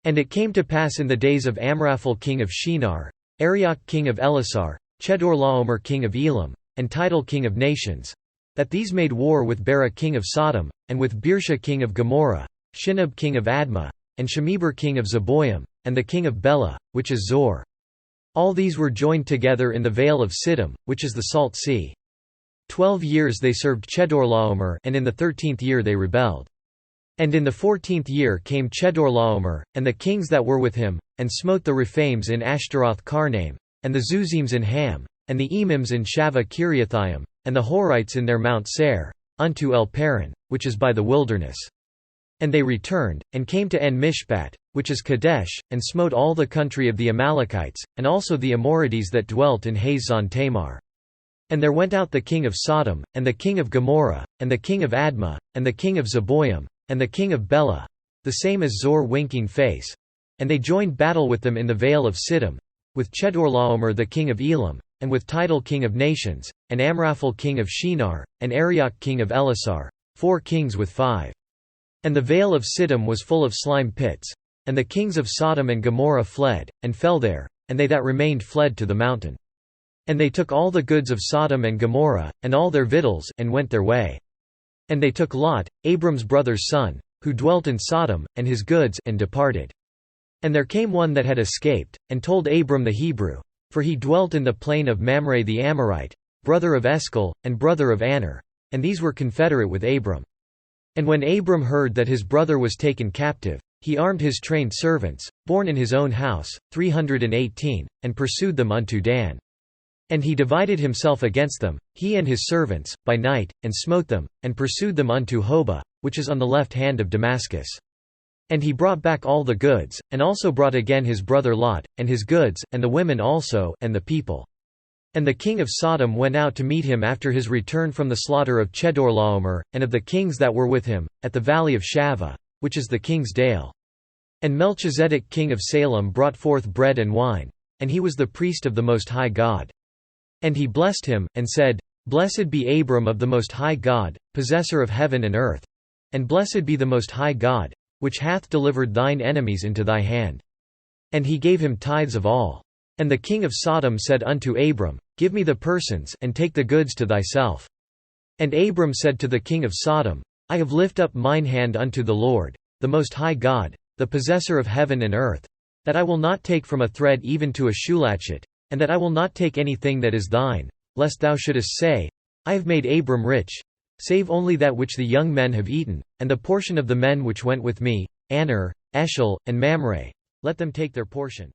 And it came to pass in the days of Amraphel king of Shinar, Arioch king of Elasar, Chedorlaomer king of Elam, and Tidal king of nations, that these made war with Bera king of Sodom, and with Birsha king of Gomorrah, Shinab king of Admah, and Shemeber king of Zeboim, and the king of Bela, which is Zor. All these were joined together in the vale of Siddim, which is the Salt Sea. 12 years they served Chedorlaomer, and in the 13th year they rebelled. And in the 14th year came Chedorlaomer, and the kings that were with him, and smote the Rephaims in Ashtaroth Karnaim, and the Zuzims in Ham, and the Emims in Shaveh Kiriathaim, and the Horites in their Mount Seir, unto El Paran, which is by the wilderness. And they returned, and came to En Mishpat, which is Kadesh, and smote all the country of the Amalekites, and also the Amorites that dwelt in Hazon Tamar. And there went out the king of Sodom, and the king of Gomorrah, and the king of Admah, and the king of Zeboim, and the king of Bela, the same as Zor winking face. And they joined battle with them in the vale of Siddim, with Chedorlaomer the king of Elam, and with Tidal king of nations, and Amraphel king of Shinar, and Arioch king of Elasar, 4 kings with 5. And the vale of Siddim was full of slime pits. And the kings of Sodom and Gomorrah fled, and fell there, and they that remained fled to the mountain. And they took all the goods of Sodom and Gomorrah, and all their victuals, and went their way. And they took Lot, Abram's brother's son, who dwelt in Sodom, and his goods, and departed. And there came one that had escaped, and told Abram the Hebrew, for he dwelt in the plain of Mamre the Amorite, brother of Eshcol, and brother of Aner, and these were confederate with Abram. And when Abram heard that his brother was taken captive, he armed his trained servants, born in his own house, 318, and pursued them unto Dan. And he divided himself against them, he and his servants, by night, and smote them, and pursued them unto Hobah, which is on the left hand of Damascus. And he brought back all the goods, and also brought again his brother Lot, and his goods, and the women also, and the people. And the king of Sodom went out to meet him after his return from the slaughter of Chedorlaomer, and of the kings that were with him, at the valley of Shaveh, which is the king's dale. And Melchizedek king of Salem brought forth bread and wine, and he was the priest of the Most High God. And he blessed him, and said, Blessed be Abram of the Most High God, possessor of heaven and earth. And blessed be the Most High God, which hath delivered thine enemies into thy hand. And he gave him tithes of all. And the king of Sodom said unto Abram, Give me the persons, and take the goods to thyself. And Abram said to the king of Sodom, I have lift up mine hand unto the Lord, the Most High God, the possessor of heaven and earth, that I will not take from a thread even to a shoelatchet, and that I will not take anything that is thine, lest thou shouldest say, I have made Abram rich, save only that which the young men have eaten, and the portion of the men which went with me, Aner, Eshcol, and Mamre, let them take their portion.